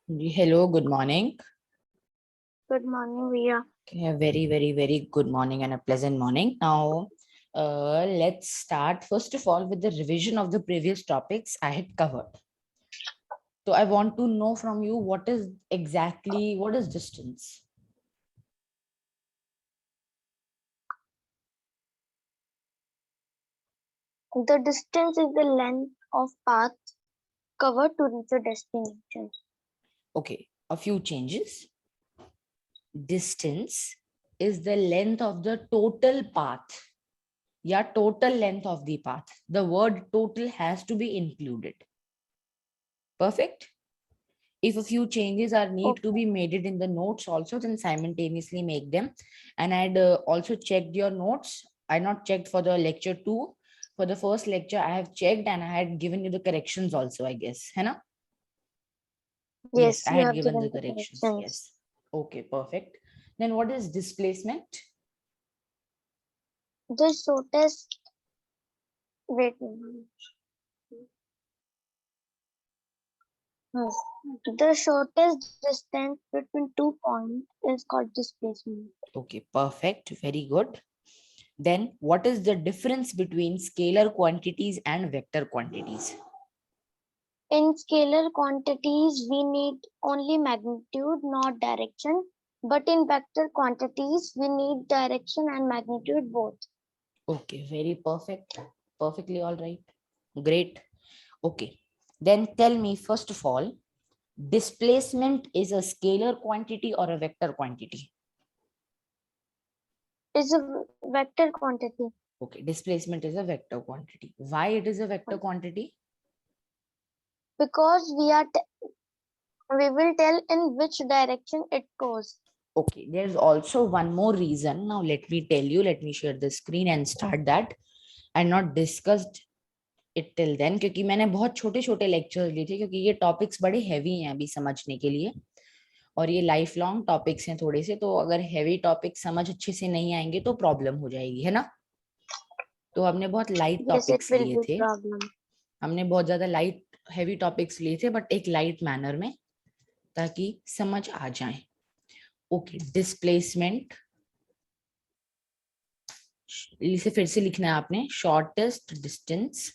Hello, good morning. Good morning, Via. Okay, a very, very, very good morning and a pleasant morning. Now, let's start first of all with the revision of the previous topics I had covered. So I want to know from you what is distance? The distance is the length of path covered to reach a destination. Okay, a few changes. Distance is the length of the total path. Yeah, total length of the path. The word total has to be included. Perfect. If a few changes are need to be made it in the notes also, then simultaneously make them. And I'd also checked your notes. I not checked for the lecture 2. For the first lecture, I have checked and I had given you the corrections also, I guess. है ना? Yes, Yes, I you had have given given the the corrections. corrections. Yes. Okay, perfect. Then what is displacement? The shortest, wait, a minute. The shortest distance between 2 points is called displacement. Okay, perfect. Very good. Then what is the difference between scalar quantities and vector quantities? In scalar quantities, we need only magnitude, not direction. But in vector quantities, we need direction and magnitude both. Okay, very perfect. Perfectly all right. Great. Okay. Then tell me, first of all, displacement is a scalar quantity or a vector quantity? It's a vector quantity. Okay, displacement is a vector quantity. Why it is a vector quantity? Because we will tell in which direction it goes. Okay, there's also one more reason. Now let me tell you, let me share the screen and start that. I not discussed it till then क्योंकि मैंने बहुत छोटे छोटे lecture लिए थे क्योंकि ये topics बड़े हैवी हैं अभी समझने के लिए और ये लाइफ लॉन्ग टॉपिक्स हैं थोड़े से, तो अगर हैवी टॉपिक समझ अच्छे से नहीं आएंगे तो प्रॉब्लम हो जाएगी, है ना? तो हमने बहुत light Yes, it topics will लिए be थे, problem. हमने बहुत ज्यादा लाइट हैवी टॉपिक्स लिए थे बट एक लाइट मैनर में, ताकि समझ आ जाए. ओके, डिस्प्लेसमेंट इसे फिर से लिखना है आपने, शॉर्टेस्ट डिस्टेंस,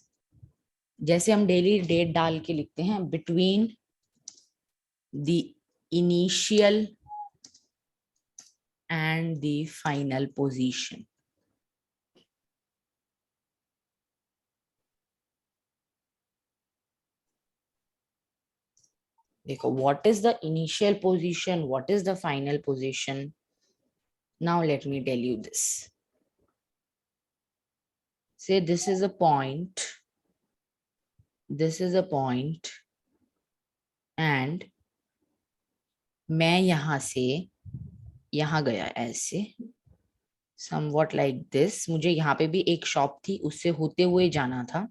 जैसे हम डेली डेट डाल के लिखते हैं, between the initial and the final position. देखो, what is the initial position, what is the final position? Now let me tell you this. Say this is a point, this is a point, and मैं यहां से यहां गया ऐसे, somewhat like this. मुझे यहाँ पे भी एक शॉप थी, उससे होते हुए जाना था.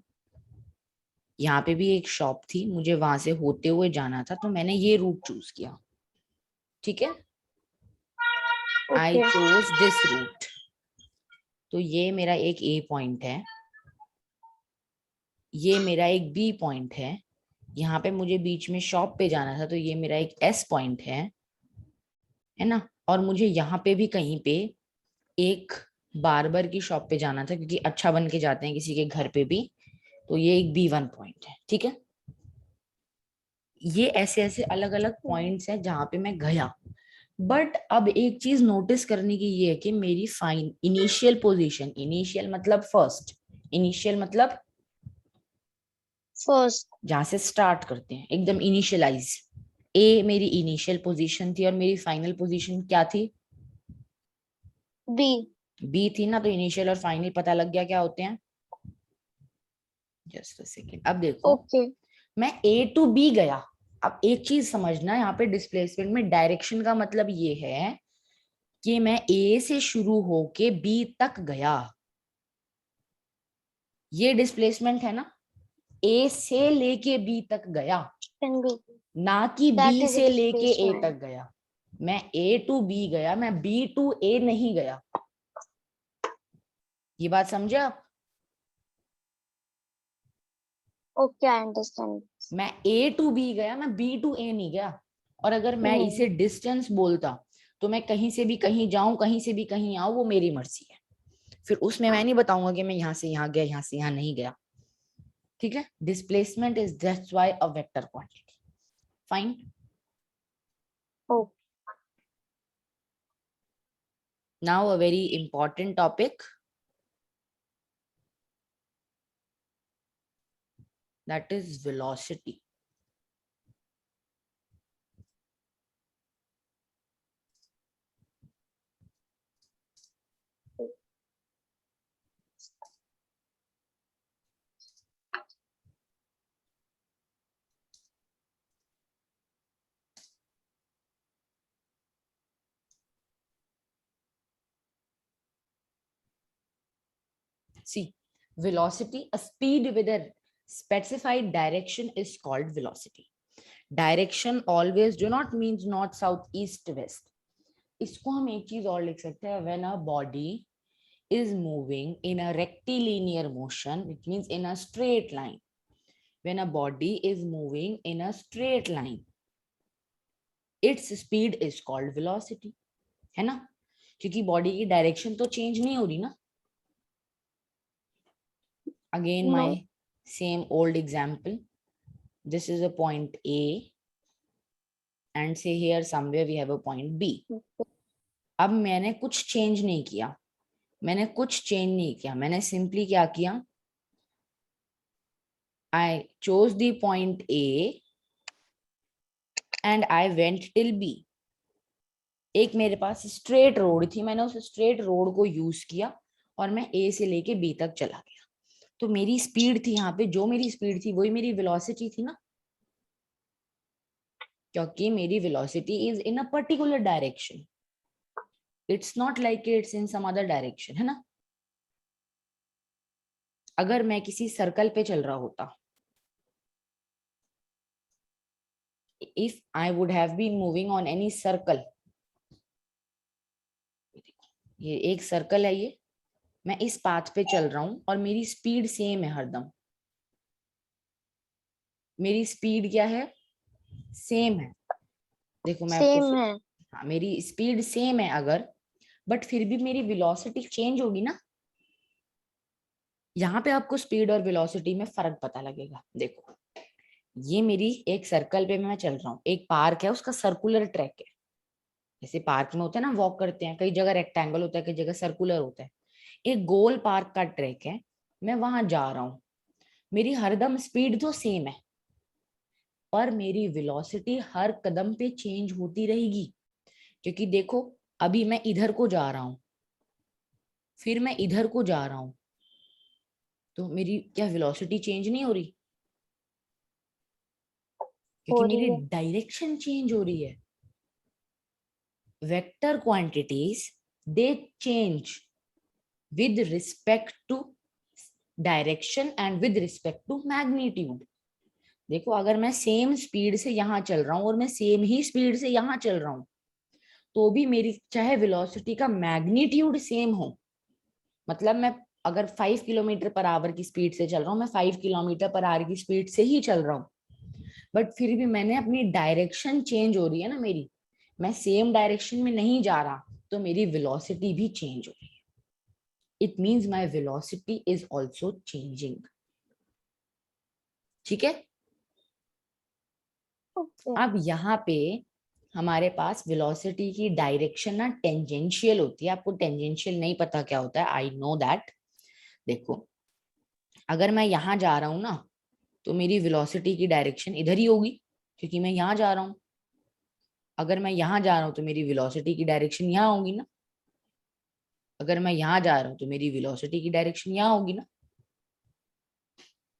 यहाँ पे भी एक शॉप थी, मुझे वहां से होते हुए जाना था, तो मैंने ये रूट चूज किया. ठीक है, I Okay. Chose this route. तो ये मेरा एक ए पॉइंट है, ये मेरा एक बी पॉइंट है, यहाँ पे मुझे बीच में शॉप पे जाना था, तो ये मेरा एक एस पॉइंट है ना? और मुझे यहाँ पे भी कहीं पे एक बार्बर की शॉप पे जाना था, क्योंकि अच्छा बन के जाते हैं किसी के घर पे भी, तो ये एक B1 पॉइंट है. ठीक है, ये ऐसे ऐसे अलग अलग पॉइंट्स हैं जहां पे मैं गया. बट अब एक चीज नोटिस करने की ये है कि मेरी फाइन इनिशियल पोजीशन, इनिशियल मतलब फर्स्ट, इनिशियल मतलब First, जहां से स्टार्ट करते हैं एकदम इनिशियलाइज, ए मेरी इनिशियल पोजीशन थी और मेरी फाइनल पोजीशन क्या थी? B. बी थी ना, तो इनिशियल और फाइनल पता लग गया क्या होते हैं. जस्ट अ सेकेंड, अब देखो, Okay. मैं ए टू बी गया. अब एक चीज समझना, यहाँ पे डिस्प्लेसमेंट में डायरेक्शन का मतलब ये है कि मैं ए से शुरू होके बी तक गया, ये डिस्प्लेसमेंट है ना. ए से लेके बी तक गया, Can be. ना कि That बी is a से लेके ए displacement. तक गया. मैं ए टू बी गया, मैं बी टू ए नहीं गया. ये बात समझे आप? Okay, I understand. मैं ए टू बी गया, मैं बी टू ए नहीं गया. और अगर मैं इसे डिस्टेंस बोलता तो मैं कहीं से भी कहीं जाऊं, कहीं से भी कहीं आऊं, वो मेरी मर्जी है। फिर उसमें मैं नहीं बताऊंगा कि मैं यहाँ से यहाँ गया, यहाँ से यहाँ नहीं गया। ठीक है, displacement is that's why a vector quantity. Fine. Now a very important topic, that is velocity. See, velocity, a speed with a specified direction is called velocity. Direction always do not means north, south, east, west. इसको हम एक चीज और लिख सकते हैं, when a body is moving in a rectilinear motion, which means in a straight line. When a body is moving in a straight line, its speed is called velocity. है ना, क्योंकि बॉडी की डायरेक्शन तो change नहीं हो रही ना. Again, No. my same old example. This is a point A, and say here somewhere we have a point B. अब मैंने कुछ चेंज नहीं किया, मैंने सिंपली क्या किया, I chose the point A and I went till B. एक मेरे पास स्ट्रेट रोड थी, मैंने उस स्ट्रेट रोड को यूज किया और मैं A से लेके B तक चला गया. तो मेरी स्पीड थी यहाँ पे, जो मेरी स्पीड थी वही मेरी वेलोसिटी थी ना, क्योंकि मेरी velocity is in a particular direction. It's not like it's in some other direction, है ना. अगर मैं किसी सर्कल पे चल रहा होता, if I would have been moving on any circle, ये एक सर्कल है, ये मैं इस पाथ पे चल रहा हूं और मेरी स्पीड सेम है हरदम. मेरी स्पीड क्या है, सेम है. देखो मैं आपको सेम है. हाँ, मेरी स्पीड सेम है अगर, बट फिर भी मेरी वेलोसिटी चेंज होगी ना. यहाँ पे आपको स्पीड और वेलोसिटी में फर्क पता लगेगा. देखो, ये मेरी एक सर्कल पे मैं चल रहा हूँ, एक पार्क है, उसका सर्कुलर ट्रैक है. जैसे पार्क में होता है ना, वॉक करते हैं, कई जगह रेक्टेंगल होता है, कई जगह सर्कुलर होता है. एक गोल पार्क का ट्रैक है, मैं वहां जा रहा हूँ. मेरी हरदम स्पीड तो सेम है, पर मेरी वेलोसिटी हर कदम पे चेंज होती रहेगी. क्योंकि देखो, अभी मैं इधर को जा रहा हूँ, फिर मैं इधर को जा रहा हूँ, तो मेरी क्या वेलोसिटी चेंज नहीं हो रही, क्योंकि हो मेरी रही है. डायरेक्शन चेंज हो रही है. Vector quantities they change with respect to direction and with respect to magnitude. देखो, अगर मैं सेम स्पीड से यहाँ चल रहा हूँ और मैं सेम ही स्पीड से यहाँ चल रहा हूँ, तो भी मेरी चाहे वेलोसिटी का मैग्नीट्यूड सेम हो, मतलब मैं अगर 5 किलोमीटर पर आवर की स्पीड से चल रहा हूँ, मैं 5 किलोमीटर पर आवर की स्पीड से ही चल रहा हूँ, बट फिर भी मैंने अपनी डायरेक्शन चेंज हो रही है ना मेरी, मैं सेम डायरेक्शन में नहीं जा रहा, तो मेरी वेलोसिटी भी चेंज हो रही है. It means my velocity is also changing. ठीक है. Okay. अब यहाँ पे हमारे पास वेलोसिटी की डायरेक्शन ना टेंजेंशियल होती है. आपको टेंजेंशियल नहीं पता क्या होता है, आई नो दैट. देखो, अगर मैं यहाँ जा रहा हूँ ना, तो मेरी वेलोसिटी की डायरेक्शन इधर ही होगी, क्योंकि मैं यहाँ जा रहा हूँ. अगर मैं यहाँ जा रहा हूँ तो मेरी वेलोसिटी की डायरेक्शन यहाँ होगी ना. अगर मैं यहाँ जा रहा हूँ तो मेरी वेलोसिटी की डायरेक्शन यहाँ होगी ना.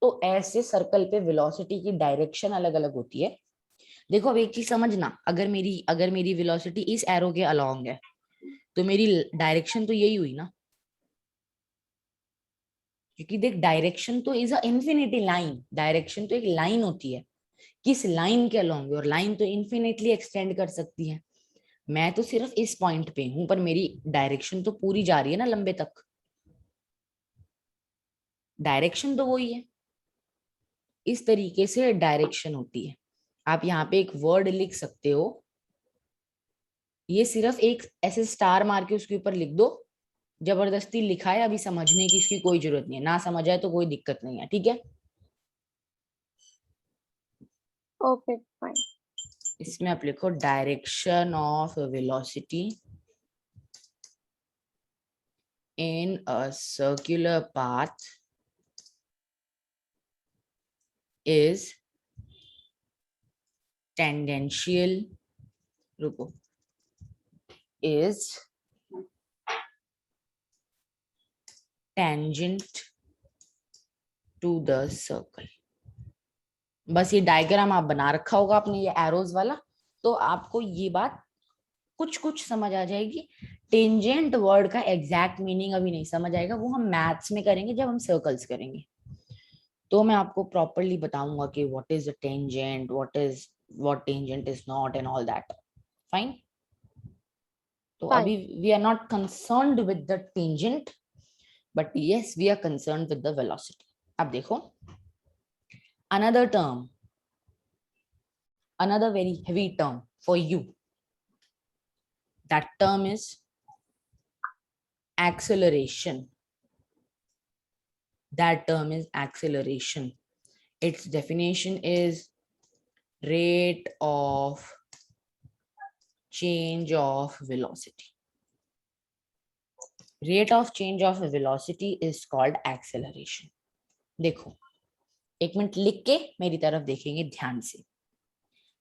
तो ऐसे सर्कल पे वेलोसिटी की डायरेक्शन अलग अलग होती है. देखो, अब एक चीज समझना, अगर मेरी वेलोसिटी इस एरो के अलोंग है, तो मेरी डायरेक्शन तो यही हुई ना. क्योंकि देख, डायरेक्शन तो is a infinity line, direction तो एक लाइन होती है, किस लाइन के अलोंग, और लाइन तो इन्फिनिटली एक्सटेंड कर सकती है. मैं तो सिर्फ इस पॉइंट पे हूं, पर मेरी डायरेक्शन तो पूरी जा रही है ना लंबे तक. डायरेक्शन तो वही है. इस तरीके से डायरेक्शन होती है. आप यहाँ पे एक वर्ड लिख सकते हो, ये सिर्फ एक ऐसे स्टार मार के उसके ऊपर लिख दो, जबरदस्ती लिखा है, अभी समझने की इसकी कोई जरूरत नहीं है, ना समझ आए तो कोई दिक्कत नहीं है, ठीक है। Okay fine. इसमें आप लिखो direction of velocity in a circular path is tangential, रुको, is tangent to the circle। बस ये डायग्राम आप बना रखा होगा आपने, ये एरोज वाला, तो आपको ये बात कुछ कुछ समझ आ जाएगी। टेंजेंट वर्ड का एग्जैक्ट मीनिंग अभी नहीं समझ आएगा, वो हम मैथ्स में करेंगे जब हम सर्कल्स करेंगे, तो मैं आपको प्रॉपरली बताऊंगा कि what is a tangent, what tangent is not and all that. Fine. तो अभी we are not concerned with the tangent, but yes we are concerned with the velocity. अब देखो another term, another very heavy term for you, that term is acceleration। That term is acceleration. Its definition is rate of change of velocity। Rate of change of velocity is called acceleration। देखो एक minute लिख के मेरी तरफ देखेंगे ध्यान से।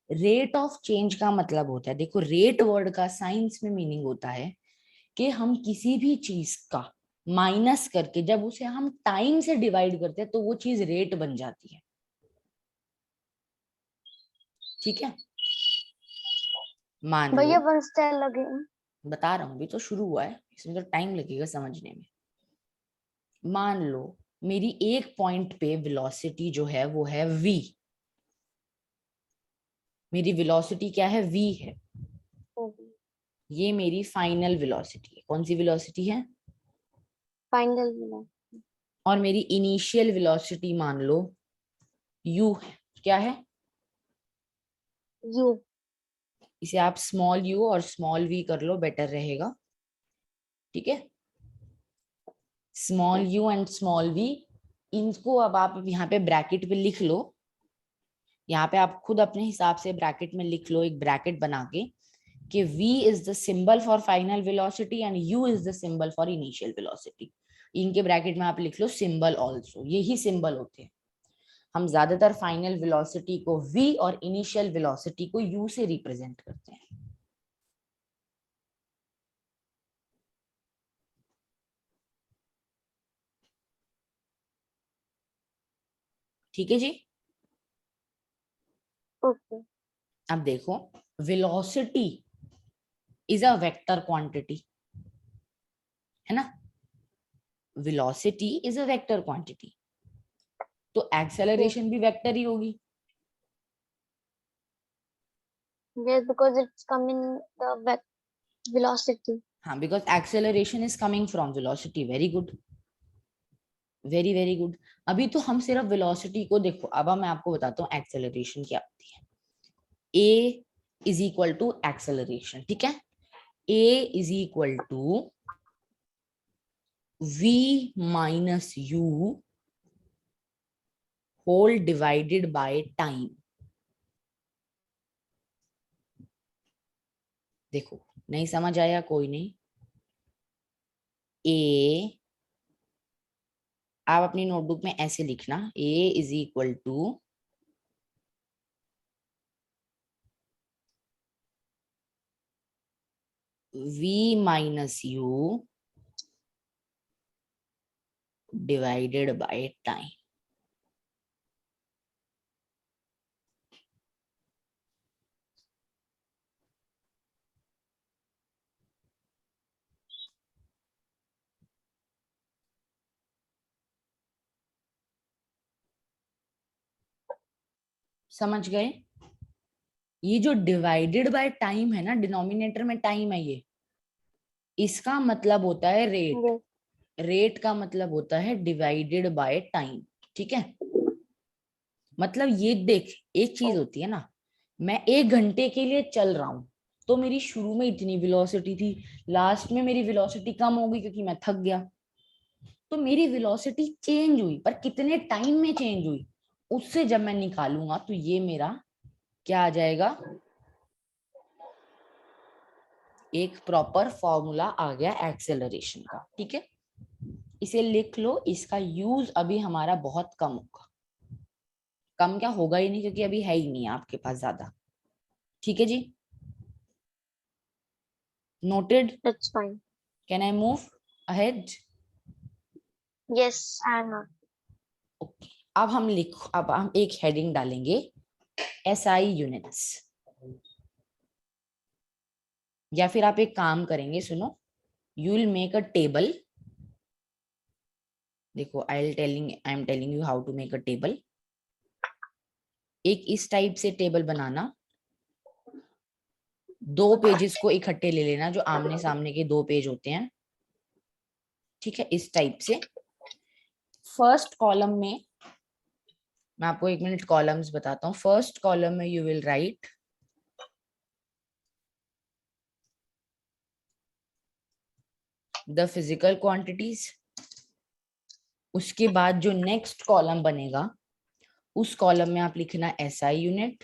Rate of change का मतलब होता है, देखो रेट वर्ड का साइंस में मीनिंग होता है कि हम किसी भी चीज का माइनस करके जब उसे हम टाइम से डिवाइड करते हैं तो वो चीज रेट बन जाती है, ठीक है। मान भैया लो, 1 स्टार लगे। बता रहा हूं अभी तो शुरू हुआ है, इसमें तो टाइम लगेगा समझने में। मान लो मेरी एक पॉइंट पे वेलोसिटी जो है वो है v, मेरी वेलोसिटी क्या है, v है। ये मेरी फाइनल वेलोसिटी है, कौन सी वेलोसिटी है, फाइनल मिला। और मेरी इनिशियल वेलोसिटी मान लो u है, क्या है, यू। इसे आप स्मॉल u और स्मॉल v कर लो, बेटर रहेगा, ठीक है। Small u and small v, इनको अब आप यहाँ पे ब्रैकेट पे लिख लो, यहाँ पे आप खुद अपने हिसाब से ब्रैकेट में लिख लो, एक ब्रैकेट बना के कि v is the symbol for final velocity and u is the symbol for initial velocity. इनके ब्रैकेट में आप लिख लो सिंबल ऑल्सो, यही सिंबल होते हैं। हम ज्यादातर फाइनल वेलोसिटी को v और इनिशियल वेलोसिटी को u से रिप्रेजेंट करते हैं। ठीक है जी। ओके। अब देखो velocity is a vector quantity, है ना, velocity is a vector quantity, तो एक्सेलरेशन भी वेक्टर ही होगी। Yes, because it's coming the velocity. हाँ, because acceleration is coming from velocity. Very good, very very good. अभी तो हम सिर्फ वेलोसिटी को देखो, अब मैं आपको बताता हूँ एक्सेलरेशन क्या होती है। A is equal to acceleration, ठीक है। A is equal to v minus you whole divided by time. देखो नहीं समझ आया कोई नहीं, ए आप अपनी नोटबुक में ऐसे लिखना, a is equal to v minus u divided by time. समझ गए। ये जो डिवाइडेड बाय टाइम है ना, डिनोमिनेटर में टाइम है ये, इसका मतलब होता है रेट। Yes. रेट का मतलब होता है डिवाइडेड बाय टाइम, ठीक है। मतलब ये देख, एक चीज होती है ना, मैं 1 घंटे के लिए चल रहा हूं, तो मेरी शुरू में इतनी वेलोसिटी थी, लास्ट में मेरी वेलोसिटी कम हो गई क्योंकि मैं थक गया। तो मेरी वेलोसिटी चेंज हुई, पर कितने टाइम में चेंज हुई उससे जब मैं निकालूंगा तो ये मेरा क्या आ जाएगा, एक प्रॉपर फॉर्मूला आ गया एक्सेलरेशन का। ठीक है, इसे लिख लो, इसका यूज अभी हमारा बहुत कम होगा। कम क्या होगा ही नहीं, क्योंकि अभी है ही नहीं आपके पास ज्यादा। ठीक है जी, noted. That's fine. Can I move ahead? Yes, Anna. Okay, अब हम एक हेडिंग डालेंगे, एसआई यूनिट्स। या फिर आप एक काम करेंगे, सुनो, you will make a table. देखो, I am telling you how to make a table. एक इस टाइप से टेबल बनाना, 2 पेजेस को इकट्ठे ले लेना, जो आमने सामने के 2 पेज होते हैं। ठीक है, इस टाइप से। फर्स्ट कॉलम में, मैं आपको 1 मिनट कॉलम्स बताता हूँ। फर्स्ट कॉलम में you will right the physical quantities. उसके बाद जो नेक्स्ट कॉलम बनेगा, उस कॉलम में आप लिखना एसआई यूनिट।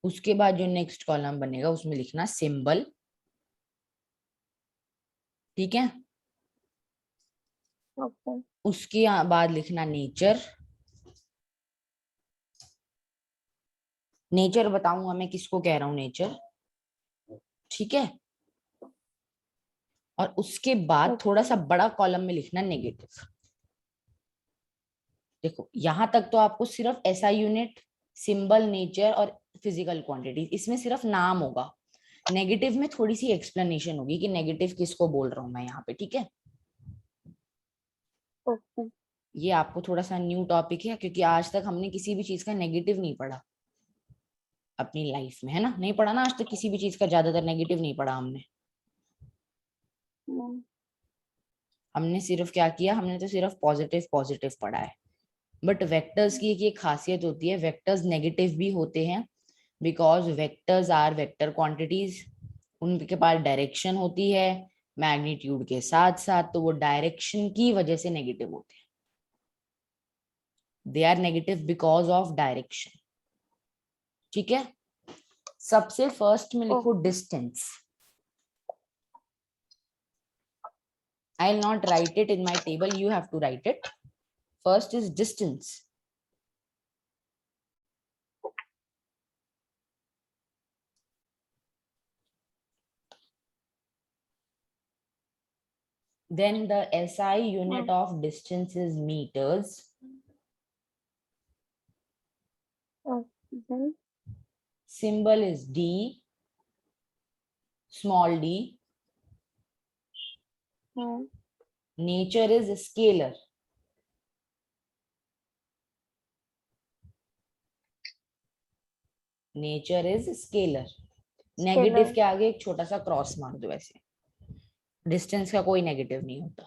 उसके बाद जो नेक्स्ट कॉलम बनेगा उसमें लिखना सिंबल। ठीक है, Okay. उसके बाद लिखना नेचर। नेचर बताऊंगा मैं किसको कह रहा हूं, नेचर। ठीक है, और उसके बाद Okay. थोड़ा सा बड़ा कॉलम में लिखना नेगेटिव। देखो, यहां तक तो आपको सिर्फ एसआई यूनिट, सिंबल, नेचर और फिजिकल क्वांटिटी, इसमें सिर्फ नाम होगा। नेगेटिव में थोड़ी सी एक्सप्लेनेशन होगी कि नेगेटिव किसको बोल रहा हूं मैं यहाँ पे। ठीक है, Okay. ये आपको थोड़ा सा न्यू टॉपिक है, क्योंकि आज तक हमने किसी भी चीज का नेगेटिव नहीं पढ़ा अपनी लाइफ में, है ना? नहीं पढ़ा ना आज तक, किसी भी चीज का ज्यादातर नेगेटिव नहीं पढ़ा हमने। Mm. हमने सिर्फ क्या किया, हमने तो सिर्फ पॉजिटिव पॉजिटिव पढ़ा है। बट वेक्टर्स की एक खासियत होती है, वेक्टर्स नेगेटिव भी होते हैं, because vectors are vector quantities. उनके पास डायरेक्शन होती है मैग्नीट्यूड के साथ साथ, तो वो डायरेक्शन की वजह से नेगेटिव होते हैं। They are negative because of direction. ठीक है, सबसे फर्स्ट में लिखो Okay. Distance. I will not write it in my table, you have to write it. First is distance. Then the SI unit Mm. of distance is meters. Okay. Symbol is D, small d. Mm. Nature is scalar. Nature is scalar. Negative Scalar. के आगे एक छोटा सा cross मार दो ऐसे, distance का कोई नेगेटिव नहीं होता।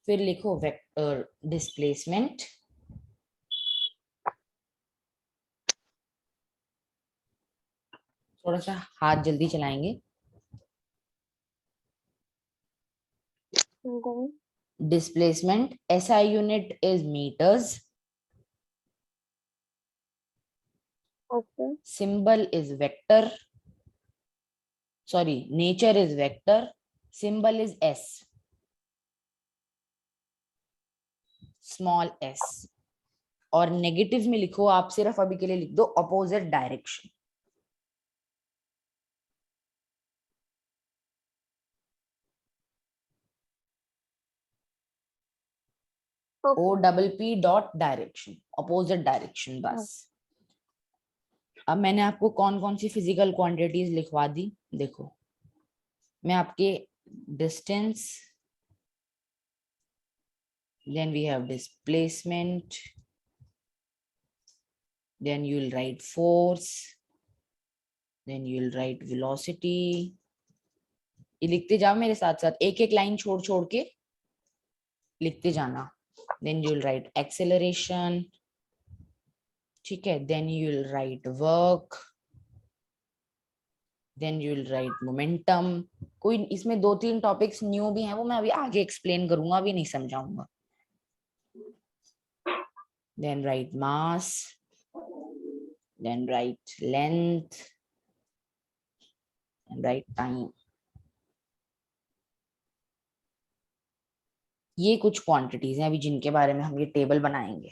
फिर लिखो वेक्टर डिस्प्लेसमेंट। थोड़ा सा हाथ जल्दी चलाएंगे। Then. Displacement, SI unit is metres, Okay. symbol is vector, sorry, nature is vector, symbol is s, small s। और नेगेटिव में लिखो, आप सिर्फ अभी के लिए लिख दो opposite direction. Okay. OPP dot direction, opposite direction, बस। अब मैंने आपको कौन कौन सी फिजिकल क्वांटिटीज लिखवा दी, देखो। मैं आपके distance, then we have displacement, then you will write force, then you will write velocity। ये लिखते जाओ मेरे साथ साथ, एक एक लाइन छोड़ छोड़ के लिखते जाना। then you will write acceleration, ठीक है, then you will write work, then you will write momentum. कोई इसमें 2-3 टॉपिक्स न्यू भी हैं, वो मैं अभी आगे एक्सप्लेन करूंगा, अभी नहीं समझाऊंगा। Then write mass, then write length, and write time. ये कुछ क्वांटिटीज हैं अभी जिनके बारे में हम ये टेबल बनाएंगे।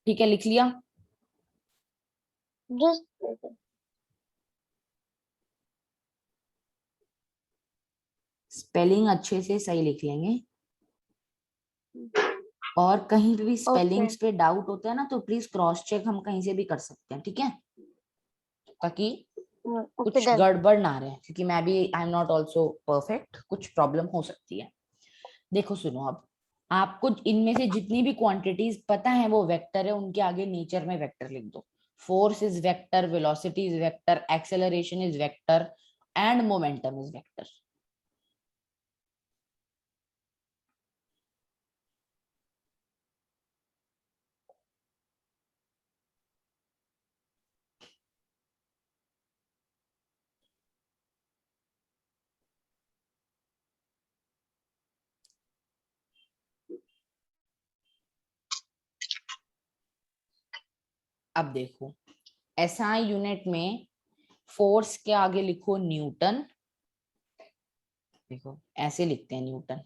ठीक है, लिख लिया? Just स्पेलिंग अच्छे से सही लिख लेंगे, और कहीं पे भी स्पेलिंग्स पे डाउट होता है ना, तो प्लीज क्रॉस चेक हम कहीं से भी कर सकते हैं, ठीक है, ताकि okay, कुछ done. गड़बड़ ना रहे, क्योंकि मैं भी आई एम नॉट ऑल्सो परफेक्ट, कुछ प्रॉब्लम हो सकती है। देखो सुनो, अब आपको इनमें से जितनी भी क्वांटिटीज पता है वो वेक्टर है, उनके आगे नेचर में वेक्टर लिख दो। Force is vector, velocity is vector, acceleration is vector, and momentum is vector. अब देखो, एसआई यूनिट में फोर्स के आगे लिखो न्यूटन। देखो ऐसे लिखते हैं न्यूटन,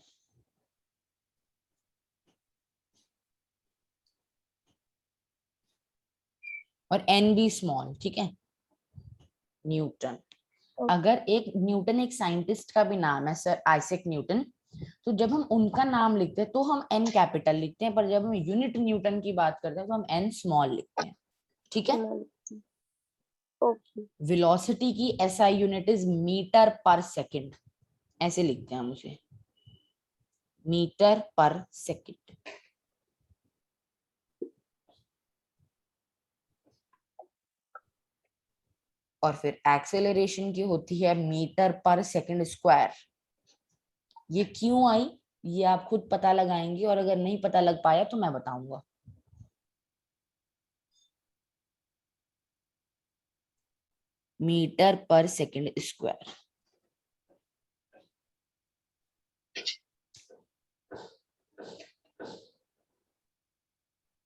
और एन भी स्मॉल, ठीक है, न्यूटन। अगर एक न्यूटन एक साइंटिस्ट का भी नाम है, सर आइजैक न्यूटन, तो जब हम उनका नाम लिखते हैं तो हम एन कैपिटल लिखते हैं, पर जब हम यूनिट न्यूटन की बात करते हैं तो हम एन स्मॉल लिखते हैं, ठीक है। Okay. वेलोसिटी की SI unit is metre per second, ऐसे लिखते हैं हम उसे, मीटर पर सेकंड। और फिर एक्सेलरेशन की होती है मीटर पर सेकंड स्क्वायर। ये क्यों आई, ये आप खुद पता लगाएंगे, और अगर नहीं पता लग पाया तो मैं बताऊंगा। Metre per second square.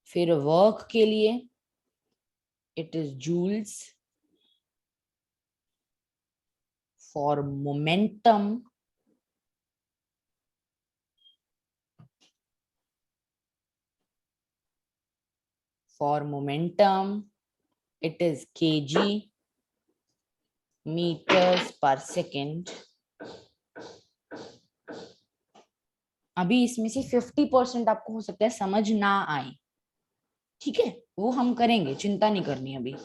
फिर वर्क के लिए it is joules, for momentum it is kg, meters per second। अभी इसमें से 50% आपको हो सकता है समझ ना आए, ठीक है, वो हम करेंगे, चिंता नहीं करनी अभी।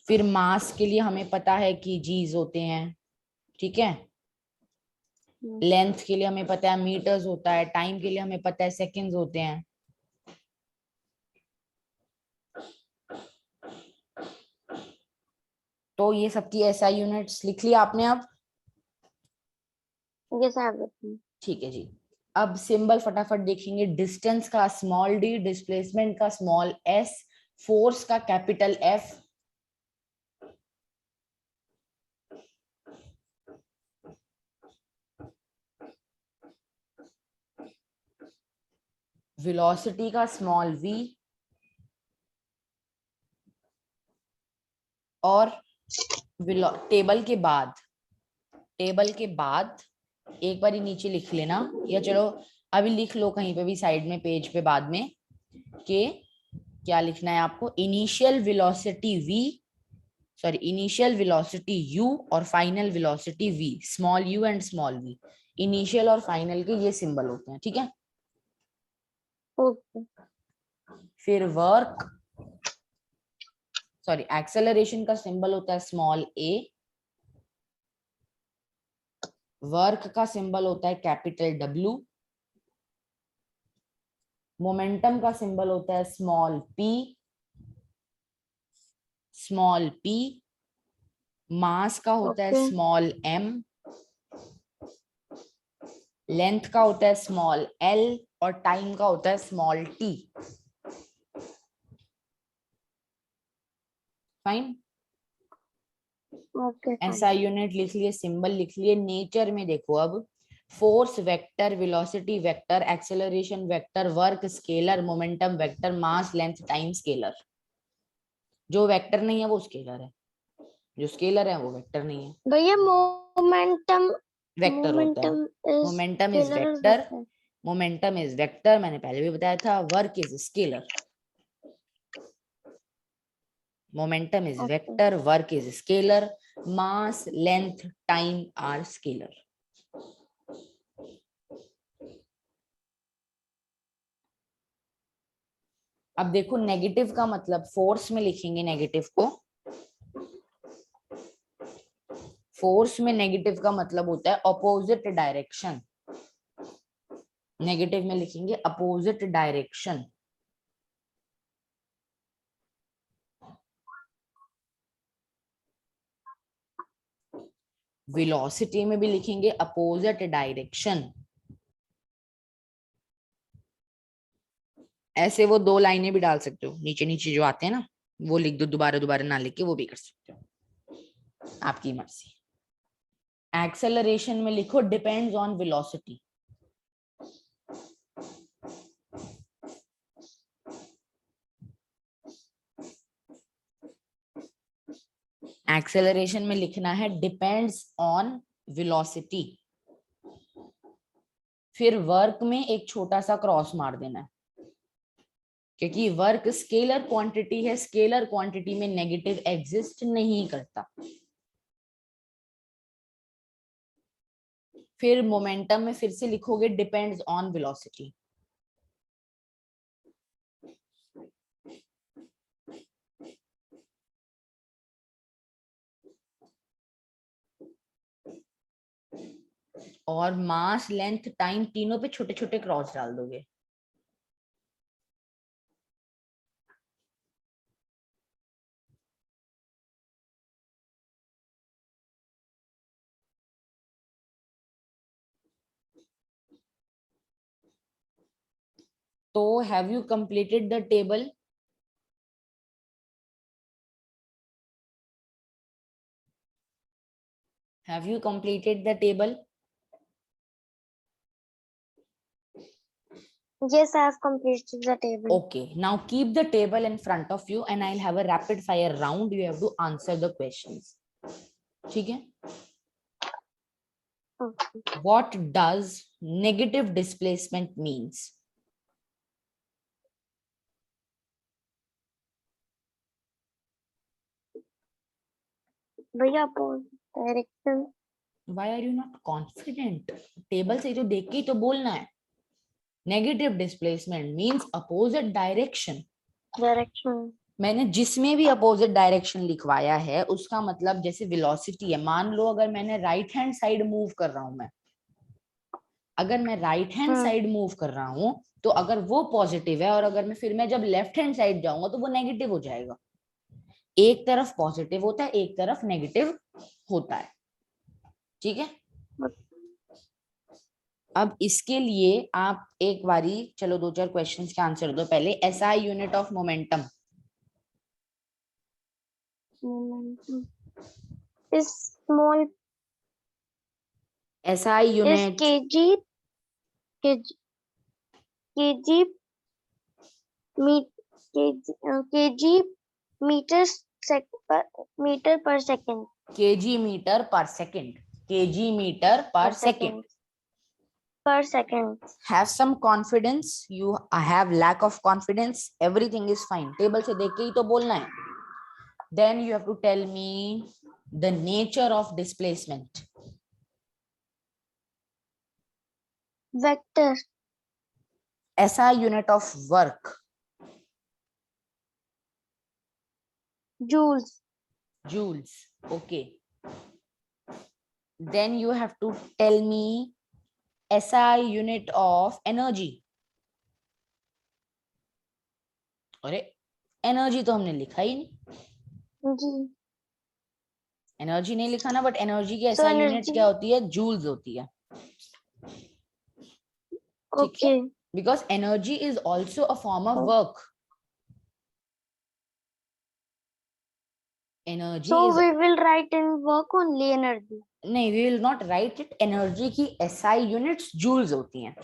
फिर मास के लिए हमें पता है कि जीज होते हैं, ठीक है। लेंथ के लिए हमें पता है मीटर्स होता है, टाइम के लिए हमें पता है सेकंड्स होते हैं। तो ये सबकी एसआई यूनिट्स लिख लिया आपने अब? Yes, I have written. ठीक है जी। अब सिंबल फटाफट देखेंगे। डिस्टेंस का स्मॉल डी, डिस्प्लेसमेंट का स्मॉल एस, फोर्स का कैपिटल एफ, वेलोसिटी का स्मॉल वी, और टेबल के बाद एक बार नीचे लिख लेना, या चलो अभी लिख लो कहीं पे भी साइड में पेज पे बाद में, कि क्या लिखना है आपको, इनिशियल वेलोसिटी u और final velocity v, small u and small v। Initial और फाइनल के ये सिंबल होते हैं, ठीक है। Okay. फिर एक्सेलरेशन का सिंबल होता है स्मॉल a, वर्क का सिंबल होता है कैपिटल W, मोमेंटम का सिंबल होता है स्मॉल p, मास का होता है Okay. स्मॉल m, लेंथ का होता है स्मॉल l, और टाइम का होता है small t। Fine. Okay, fine. ऐसा यूनिट लिख लिए, सिंबल लिख लिए। नेचर में देखो अब, force vector, velocity vector, acceleration vector, work scalar, momentum vector, मास लेंथ टाइम स्केलर। जो वेक्टर नहीं है वो स्केलर है, जो स्केलर है वो वेक्टर नहीं है, भैया मोमेंटम वेक्टर होता है। इज मोमेंटम इज स्केलर और vector, vector. Momentum is vector, मैंने पहले भी बताया था। Work is scalar, momentum is Okay. Vector, work is scalar, mass length time are scalar. अब देखो नेगेटिव का मतलब, फोर्स में लिखेंगे नेगेटिव को। फोर्स में नेगेटिव का मतलब होता है अपोजिट डायरेक्शन। नेगेटिव में लिखेंगे अपोजिट डायरेक्शन। वेलोसिटी में भी लिखेंगे अपोजिट डायरेक्शन। ऐसे वो दो लाइनें भी डाल सकते हो, नीचे नीचे जो आते हैं ना, वो लिख दो, दोबारा दोबारा ना लिख के वो भी कर सकते हो, आपकी मर्जी। एक्सेलरेशन में लिखो डिपेंड्स ऑन वेलोसिटी। एक्सेलरेशन में लिखना है डिपेंड्स ऑन वेलोसिटी। फिर वर्क में एक छोटा सा क्रॉस मार देना है, क्योंकि वर्क स्केलर क्वांटिटी है, स्केलर क्वांटिटी में नेगेटिव एग्जिस्ट नहीं करता। फिर मोमेंटम में फिर से लिखोगे डिपेंड्स ऑन वेलोसिटी। और मास लेंथ टाइम तीनों पे छोटे छोटे क्रॉस डाल दोगे। तो have you completed the table? Have you completed the table? Yes, I have completed the table. Okay, now keep the table in front of you and I'll have a rapid fire round. You have to answer the questions. ठीक है? Okay. What does negative displacement means? भैया direction. Why are you not confident? Table से तो देख के ही तो बोलना है। Negative displacement means opposite direction. Direction. मैंने जिसमें भी अपोजिट डायरेक्शन लिखवाया है उसका मतलब, जैसे वेलोसिटी है, मान लो अगर मैंने राइट हैंड साइड मूव कर रहा हूं, मैं अगर मैं राइट हैंड साइड मूव कर रहा हूं तो अगर वो पॉजिटिव है, और अगर मैं जब लेफ्ट हैंड साइड जाऊंगा तो वो नेगेटिव हो जाएगा। एक तरफ पॉजिटिव होता है, एक तरफ नेगेटिव होता है। ठीक है? अब इसके लिए आप एक बारी चलो दो चार क्वेश्चंस के आंसर दो पहले। SI unit of momentum is small. SI is unit kg kg kg metre metre per second. Kg metre per second, kg metre per second. per second. Have some confidence. You have lack of confidence. Everything is fine. Table से देख के ही तो बोलना है। Then you have to tell me the nature of displacement. Vector. SI unit of work. Joules. Joules. Okay. Then you have to tell me SI unit of energy. अरे energy तो हमने लिखा ही नहीं। जी। एनर्जी नहीं लिखा ना, बट एनर्जी की So SI unit energy. क्या होती है? जूल्स होती है। ठीक है? Because energy is also a form of work. Energy So इज, we will write in work only energy. नहीं we will not write it, energy की एसआई यूनिट्स जूल्स होती हैं,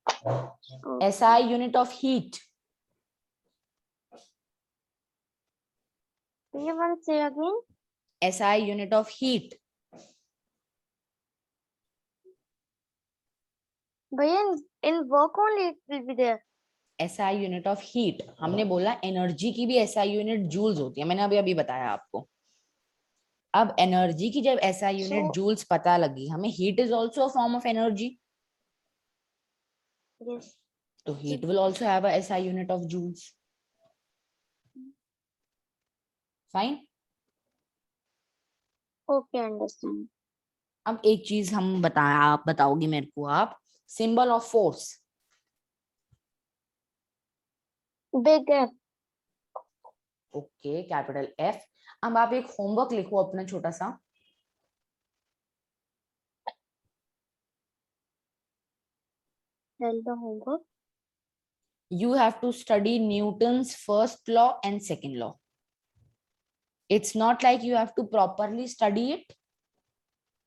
Oh, SI unit of heat, you want to say again? SI unit of heat, But in work only it will be there. SI unit of heat, हमने बोला energy की भी SI unit joules होती है, मैंने अभी अभी बताया आपको। अब एनर्जी की जब एसआई यूनिट So जूल्स पता लगी हमें, heat is also a form of energy, yes. तो heat will also have a SI unit of joules. Fine. Okay, understand. अब एक चीज हम बताया, आप बताओगे मेरे को, आप symbol of force, Big F. Okay capital F. अब आप एक होमवर्क लिखो अपना छोटा सा, Tell the homework. you have to study Newton's first law and second law. It's not like you have to properly study it,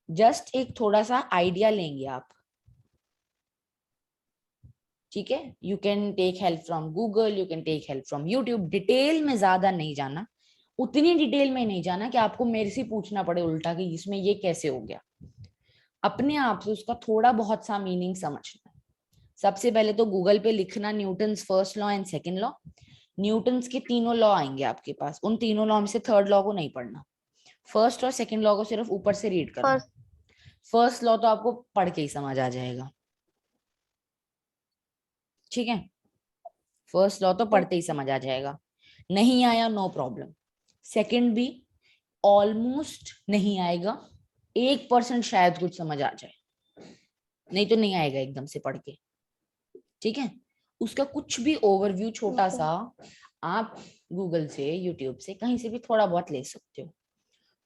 just एक थोड़ा सा आइडिया लेंगे आप, ठीक है। You can take help from Google, you can take help from YouTube, detail में ज्यादा नहीं जाना, उतनी डिटेल में नहीं जाना कि आपको मेरे से पूछना पड़े उल्टा कि इसमें ये कैसे हो गया, अपने आप से उसका थोड़ा बहुत सा मीनिंग समझना। सबसे पहले तो गूगल पे लिखना Newton's first law and second law, Newton's के तीनों लॉ आएंगे आपके पास, उन तीनों लॉ में से थर्ड लॉ को नहीं पढ़ना, फर्स्ट और सेकंड लॉ को सिर्फ ऊपर से रीड करना। First. फर्स्ट लॉ तो आपको पढ़ के ही समझ आ जाएगा, ठीक है, फर्स्ट लॉ तो पढ़ते ही समझ आ जाएगा, नहीं आया नो प्रॉब्लम, सेकंड भी ऑलमोस्ट नहीं आएगा, 1% शायद कुछ समझ आ जाए, नहीं तो नहीं आएगा एकदम से पढ़ के, ठीक है। उसका कुछ भी ओवरव्यू छोटा Okay. सा आप गूगल से, यूट्यूब से, कहीं से भी थोड़ा बहुत ले सकते हो,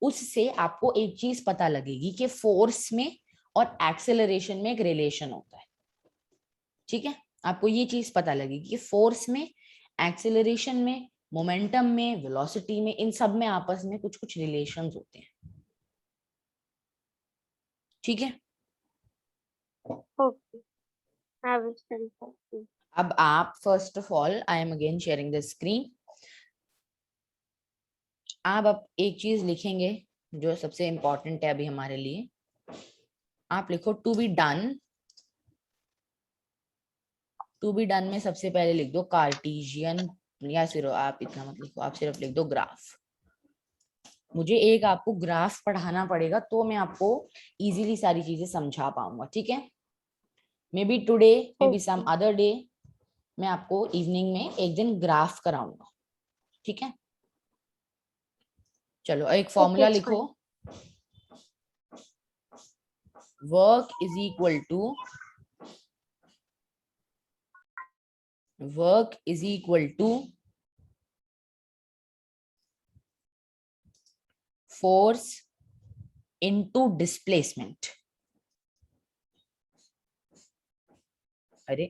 उससे आपको एक चीज पता लगेगी कि फोर्स में और एक्सेलरेशन में एक रिलेशन होता है, ठीक है। आपको ये चीज पता लगेगी कि फोर्स में, एक्सेलरेशन में, मोमेंटम में, वेलोसिटी में, इन सब में आपस में कुछ कुछ रिलेशंस होते हैं, ठीक है। Okay. I will study first. अब आप first of all, I am again sharing the screen, आप अब एक चीज लिखेंगे जो सबसे इंपॉर्टेंट है अभी हमारे लिए, आप लिखो to be done. To be done में सबसे पहले लिख दो कार्टेशियन, या सिर्फ आप इतना मत लिखो, आप सिर्फ लिख दो ग्राफ। मुझे एक आपको ग्राफ पढ़ाना पड़ेगा तो मैं आपको इजीली सारी चीजें समझा पाऊंगा, ठीक है। Maybe today, maybe some Okay. Other day, मैं आपको इवनिंग में एक दिन ग्राफ कराऊंगा, ठीक है। चलो एक Okay, फॉर्मूला it's लिखो, fine. Work is equal to, work is equal to force into displacement. अरे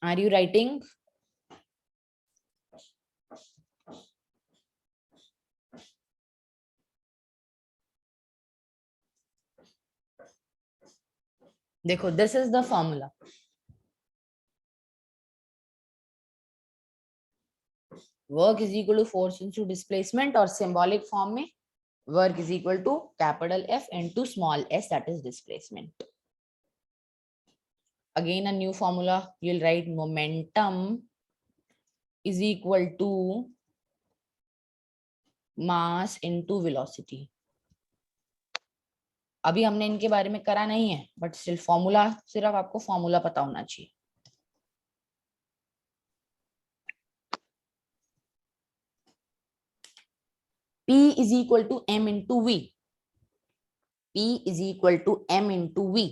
आर यू राइटिंग? देखो this is the formula, work is equal to force into displacement, और सिंबॉलिक फॉर्म में work is equal to capital F into small S, that is displacement. Again a new formula, you'll write momentum is equal to mass into velocity। अभी हमने इनके बारे में करा नहीं है, बट स्टिल फॉर्मूला, सिर्फ आपको फॉर्मूला पता होना चाहिए। P is equal to m into v, P is equal to m into v,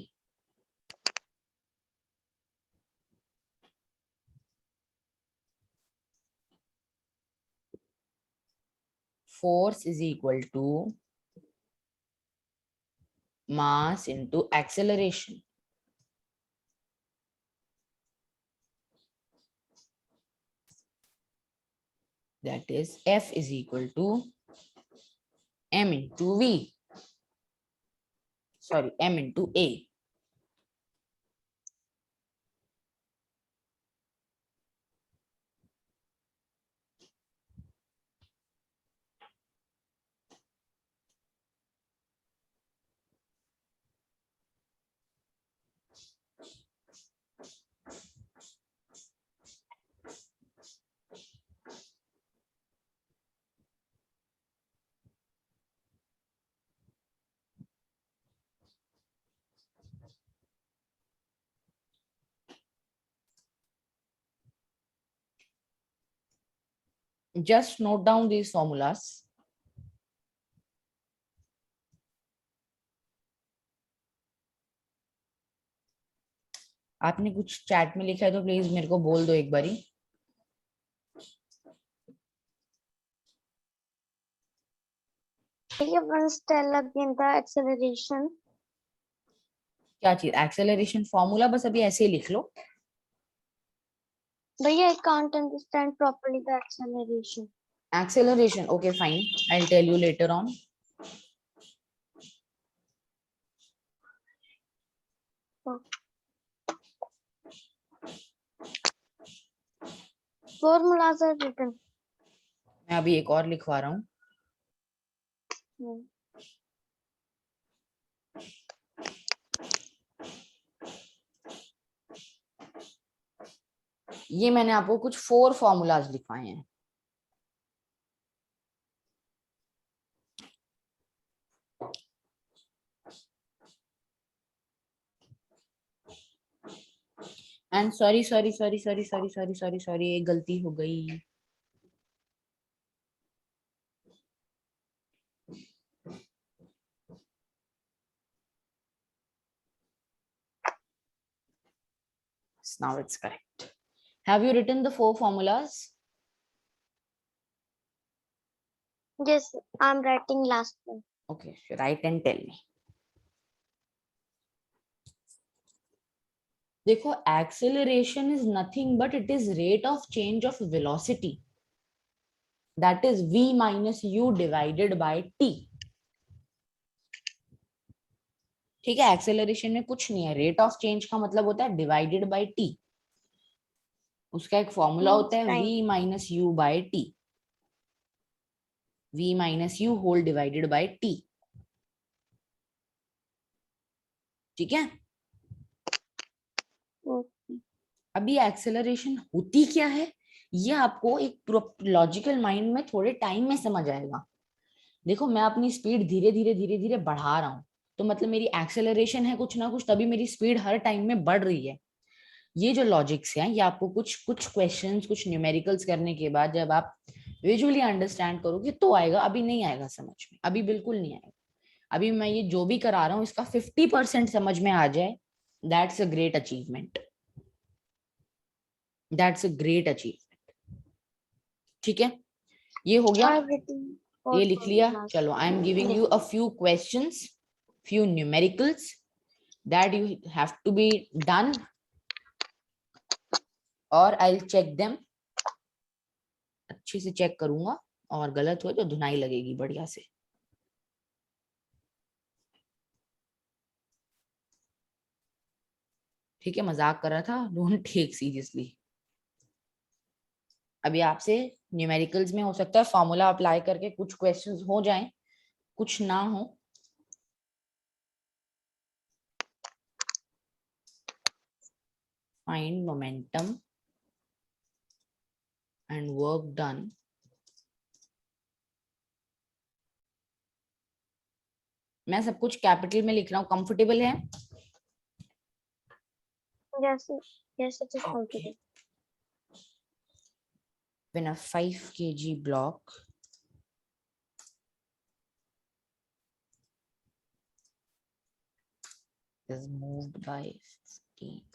force is equal to mass into acceleration. That is F is equal to m into V. Sorry, m into A. Just note down these formulas. आपने कुछ chat में लिखा है तो please मेरे को बोल दो एक बारी. Once tell again the acceleration. क्या चीज? एक्सेलरेशन फॉर्मूला बस अभी ऐसे ही लिख लो. भैया I can't understand properly the acceleration. Acceleration, okay, fine. I'll tell you later on. Formulas are written. मैं अभी एक और लिखवा रहा हूँ. ये मैंने आपको कुछ 4 फॉर्मूलाज लिखवाए हैं. And sorry sorry sorry sorry sorry sorry sorry sorry एक गलती हो गई. Now it's correct. Have you written the 4 formulas? Yes, I'm writing last one. Okay, write and tell me. देखो, acceleration is nothing but it is rate of change of velocity. That is v minus u divided by t. ठीक है, acceleration में कुछ नहीं है. Rate of change का मतलब होता है डिवाइडेड बाय टी. उसका एक फॉर्मूला होता है v minus U by T. v minus you whole divided by T. ठीक है. अभी एक्सेलरेशन होती क्या है ये आपको एक लॉजिकल माइंड में थोड़े टाइम में समझ आएगा. देखो, मैं अपनी स्पीड धीरे धीरे धीरे धीरे बढ़ा रहा हूँ तो मतलब मेरी एक्सेलरेशन है कुछ ना कुछ, तभी मेरी स्पीड हर टाइम में बढ़ रही है. ये जो लॉजिक्स हैं ये आपको कुछ कुछ क्वेश्चंस, कुछ न्यूमेरिकल्स करने के बाद जब आप विजुअली अंडरस्टैंड करोगे तो आएगा. अभी नहीं आएगा समझ में, अभी बिल्कुल नहीं आएगा. अभी मैं ये जो भी करा रहा हूँ इसका 50% समझ में आ जाए, that's a great achievement. That's a great achievement. ठीक है, ये हो गया. ये लिख लिया. चलो, I am giving you a few questions, few numericals that you have to be done or I'll check them. अच्छे से चेक करूंगा और गलत हुआ तो धुनाई लगेगी बढ़िया से. ठीक है, मजाक कर रहा था, डोंट टेक सीरियसली. अभी आपसे न्यूमेरिकल्स में हो सकता है फॉर्मूला अप्लाई करके कुछ क्वेश्चंस हो जाएं, कुछ ना हो. Find momentum and work done. मैं सब कुछ कैपिटल में लिख रहा हूँ. कंफर्टेबल है? Yes, yes, it is comfortable. When a 5 kg block is moved by 15.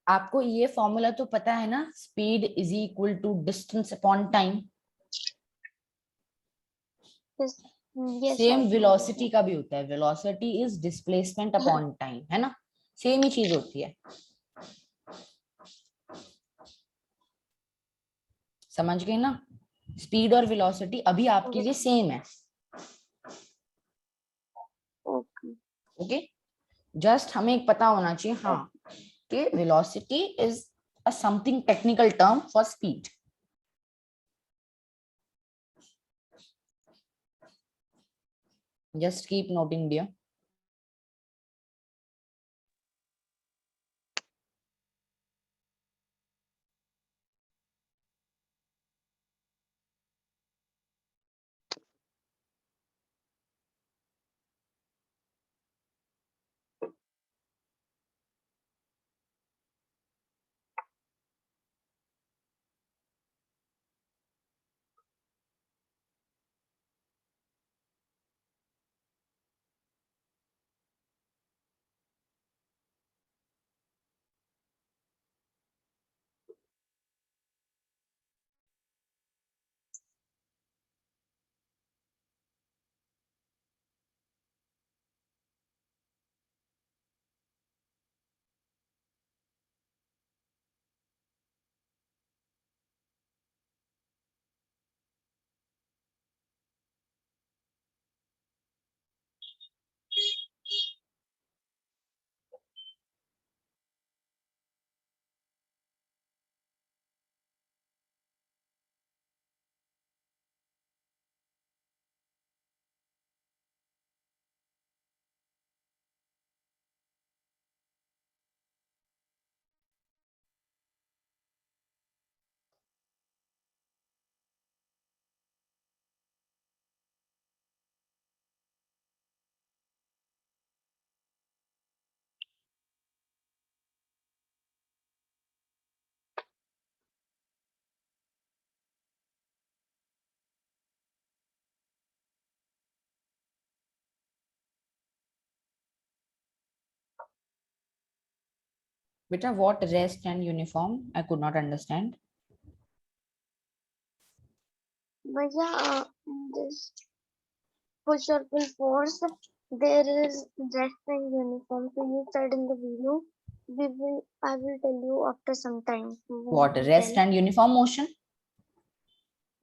आपको ये फॉर्मूला तो पता है ना, speed is equal to distance upon time. Yes, yes, I same know velocity that. का भी होता है, velocity is displacement upon time, है ना, सेम ही चीज होती है। समझ गए ना, स्पीड और वेलोसिटी अभी आपके लिए Yes, सेम है। okay. ओके, जस्ट हमें एक पता होना चाहिए, हाँ, कि velocity is a something technical term for speed. Just keep noting dear. बेटा, what rest and uniform, I could not understand. But yeah, this push or pull force, there is rest and uniform. So you said in the video, I will tell you after some time. What You rest tell. And uniform motion,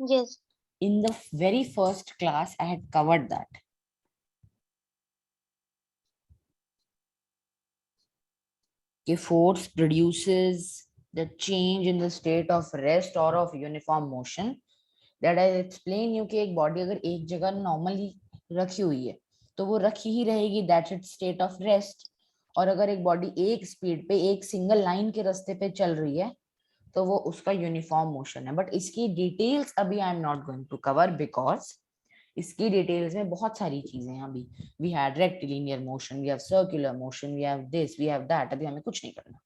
Yes, in the very first class I had covered that. कि force produces the change in the state of rest or of uniform motion, that I explain you कि एक body अगर एक जगह normally रखी हुई है तो वो रखी ही रहेगी, that's it state of rest. और अगर एक बॉडी एक स्पीड पे एक सिंगल लाइन के रास्ते पे चल रही है तो वो उसका यूनिफॉर्म मोशन है। बट इसकी डिटेल्स अभी I am not going to cover, because इसकी डिटेल्स में बहुत सारी चीजें हैं अभी। We had rectilinear motion, we have circular motion, we have this, we have that, अभी हमें कुछ नहीं करना।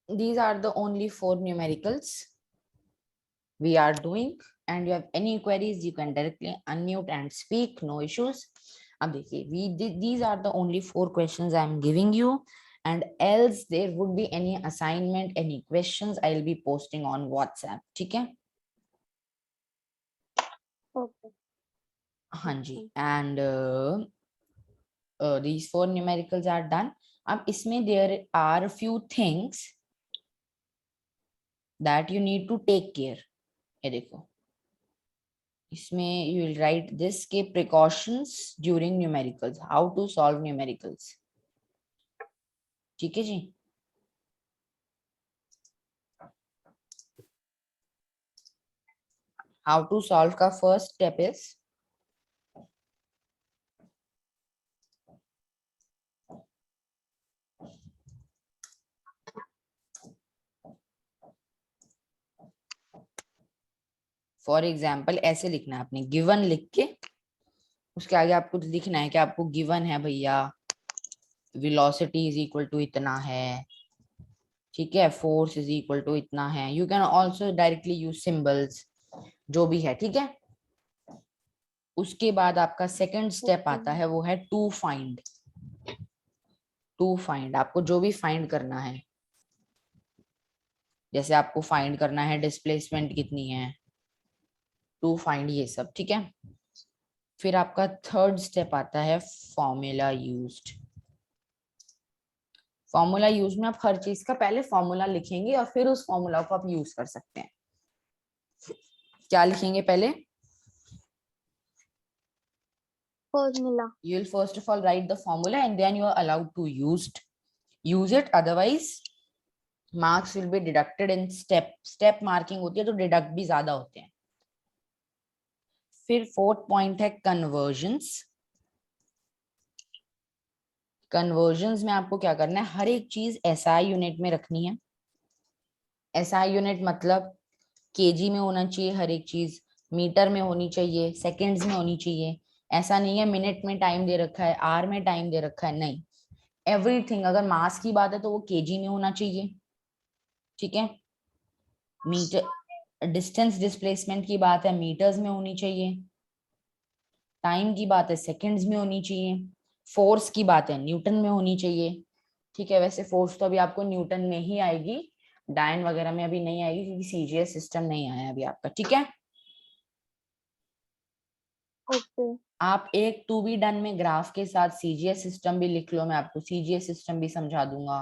these are the only 4 numericals we are doing, and you have any queries you can directly unmute and speak, no issues. अब देखिए, these are the only 4 questions I am giving you, and else there would be any assignment, any questions, I'll be posting on WhatsApp. ठीक है? Okay. हाँ जी, and these 4 numericals are done. अब इसमें there are few things that you need to take care. ये देखो, इसमें you will write this के precautions during numericals, how to solve numericals. ठीक है जी? How to solve का first step is for example ऐसे लिखना है आपने, गिवन लिख के उसके आगे आपको लिखना है कि आपको गिवन है भैया वेलोसिटी इज इक्वल टू इतना है, ठीक है, फोर्स इज इक्वल टू इतना है. You can also directly use symbols, जो भी है, ठीक है. उसके बाद आपका सेकंड स्टेप आता है, वो है टू फाइंड. टू फाइंड, आपको जो भी फाइंड करना है, जैसे आपको फाइंड करना है डिस्प्लेसमेंट कितनी है, टू फाइंड ये सब, ठीक है. फिर आपका थर्ड स्टेप आता है फॉर्मूला यूज्ड. फॉर्मूला यूज में आप हर चीज का पहले फॉर्मूला लिखेंगे और फिर उस फॉर्मूला को आप यूज कर सकते हैं. क्या लिखेंगे पहले? Formula. You will first of all write the formula and then you are allowed to use it, otherwise marks will be deducted in step marking होती है तो डिडक्ट भी ज्यादा होते हैं. फिर फोर्थ पॉइंट है कन्वर्जन्स. कन्वर्जन्स में आपको क्या करना है, हर एक चीज एसआई यूनिट में रखनी है. एसआई यूनिट मतलब केजी में होना चाहिए हर एक चीज, मीटर में होनी चाहिए, सेकंड्स में होनी चाहिए. ऐसा नहीं है मिनट में टाइम दे रखा है, आवर में टाइम दे रखा है, नहीं. एवरीथिंग, अगर मास की बात है तो वो केजी में होना चाहिए, ठीक है. मीटर, डिस्टेंस डिस्प्लेसमेंट की बात है मीटर्स में होनी चाहिए. टाइम की बात है सेकंड्स में होनी चाहिए. फोर्स की बात है न्यूटन में होनी चाहिए, ठीक है. वैसे फोर्स तो अभी आपको न्यूटन में ही आएगी, डायन वगैरह में अभी नहीं आएगी क्योंकि सीजीएस सिस्टम नहीं आया अभी आपका, ठीक है. Okay. आप एक टू बी डन में ग्राफ के साथ सीजीएस सिस्टम भी लिख लो, मैं आपको सीजीएस सिस्टम भी समझा दूंगा.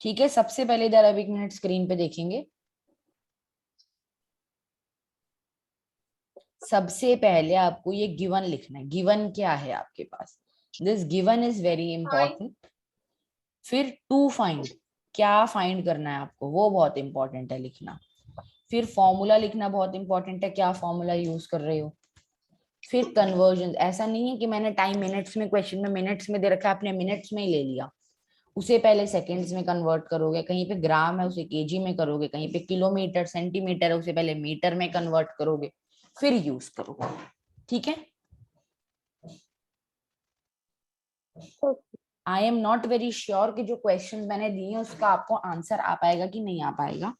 ठीक है, सबसे पहले इधर अब 1 मिनट स्क्रीन पे देखेंगे. सबसे पहले आपको ये गिवन लिखना है. गिवन क्या है आपके पास, this given is very important. फिर टू फाइंड, क्या फाइंड करना है आपको, वो बहुत इंपॉर्टेंट है लिखना. फिर फॉर्मूला लिखना बहुत इंपॉर्टेंट है, क्या फॉर्मूला यूज कर रहे हो. फिर कन्वर्जन, ऐसा नहीं है कि मैंने टाइम मिनट्स में, क्वेश्चन में मिनट्स में दे रखा है आपने मिनट्स में ही ले लिया. उसे पहले सेकंड्स में कन्वर्ट करोगे, कहीं पे ग्राम है उसे केजी में करोगे, कहीं पे किलोमीटर सेंटीमीटर है उसे पहले मीटर में कन्वर्ट करोगे, फिर यूज करोगे, ठीक है. आई एम नॉट वेरी श्योर कि जो क्वेश्चन मैंने दिए हैं उसका आपको आंसर आ पाएगा कि नहीं आ पाएगा.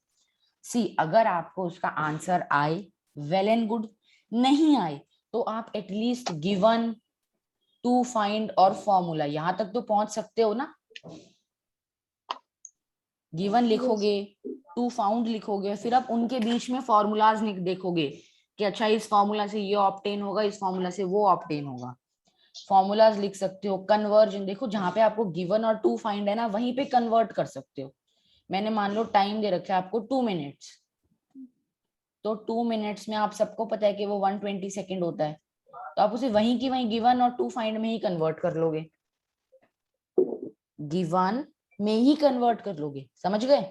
सी, अगर आपको उसका आंसर आए वेल एंड गुड, नहीं आए तो आप एटलीस्ट गिवन, टू फाइंड और फॉर्मूला यहां तक तो पहुंच सकते हो ना. गिवन लिखोगे, टू फाउंड लिखोगे, फिर आप उनके बीच में फॉर्मूलाज देखोगे कि अच्छा इस फॉर्मूला से ये ऑब्टेन होगा, इस फॉर्मूला से वो ऑब्टेन होगा. फॉर्मूलाज लिख सकते हो. कन्वर्जन देखो, जहां पे आपको गिवन और टू फाइंड है ना वहीं पे कन्वर्ट कर सकते हो. मैंने मान लो टाइम दे रखा है आपको 2 मिनट्स, तो 2 मिनट्स में आप सबको पता है कि वो 120 सेकेंड होता है, तो आप उसे वहीं की वहीं गिवन और टू फाइंड में ही कन्वर्ट कर लोगे. गिवन में ही कन्वर्ट कर लोगे, समझ गए,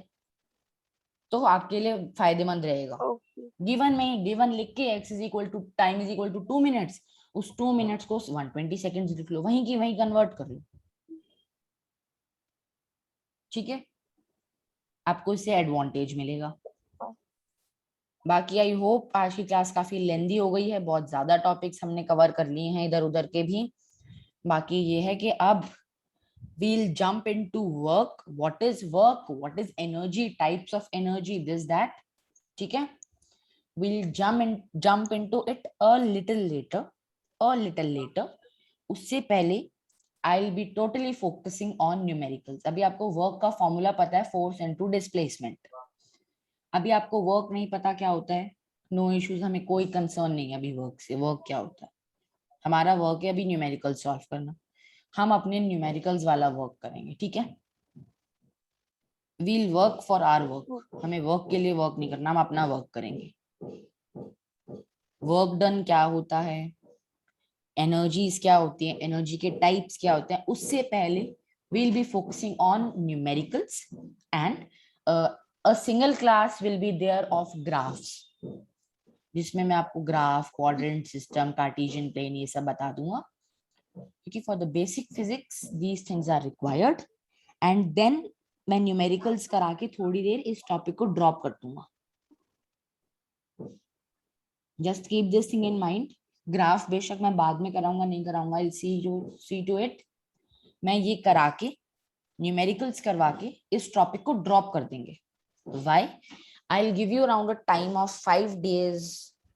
तो आपके लिए फायदेमंद रहेगा. Okay. गिवन में गिवन लिख के x is equal to time is equal to 2 minutes, उस 2 मिनट्स को 120 सेकेंड्स लिख लो, वहीं की वहीं कन्वर्ट कर लो, ठीक है. आपको इससे एडवांटेज मिलेगा. बाकी आई होप आज की क्लास काफी लेंदी हो गई है, बहुत ज्यादा टॉपिक्स हमने कवर कर लिए हैं इधर उधर के भी. बाकी ये है कि अब we'll jump into work. What is work? What is energy? Types of energy, this that. ठीक है, we'll jump into it a little later. उससे पहले I'll be totally focusing on numericals. अभी आपको वर्क का फॉर्मूला पता है, फोर्स इनटू डिस्प्लेसमेंट. अभी आपको वर्क नहीं पता क्या होता है, नो इश्यूज, हमें कोई कंसर्न नहीं है अभी वर्क से. वर्क क्या होता है, हमारा वर्क है अभी न्यूमेरिकल सॉल्व करना. हम अपने न्यूमेरिकल्स वाला वर्क करेंगे, ठीक है. We'll work for our work, हमें वर्क के लिए वर्क नहीं करना, हम अपना वर्क करेंगे. वर्क डन क्या होता है, एनर्जीज क्या होती है, एनर्जी के टाइप्स क्या होते हैं, उससे पहले we'll be focusing on numericals and a single class will be there of graphs, जिसमें मैं आपको graph, quadrant system, Cartesian plane ये सब बता दूंगा, क्योंकि for the basic physics these things are required. And then मैं न्यूमेरिकल्स करा के थोड़ी देर इस टॉपिक को ड्रॉप कर दूंगा. Just keep this thing in mind. Graph बेशक मैं बाद में कराऊंगा, नहीं कराऊंगा, सी टू इट. मैं ये करा के न्यूमेरिकल्स करवा के इस टॉपिक को ड्रॉप कर देंगे. Why? I will give you around a time of 5 days,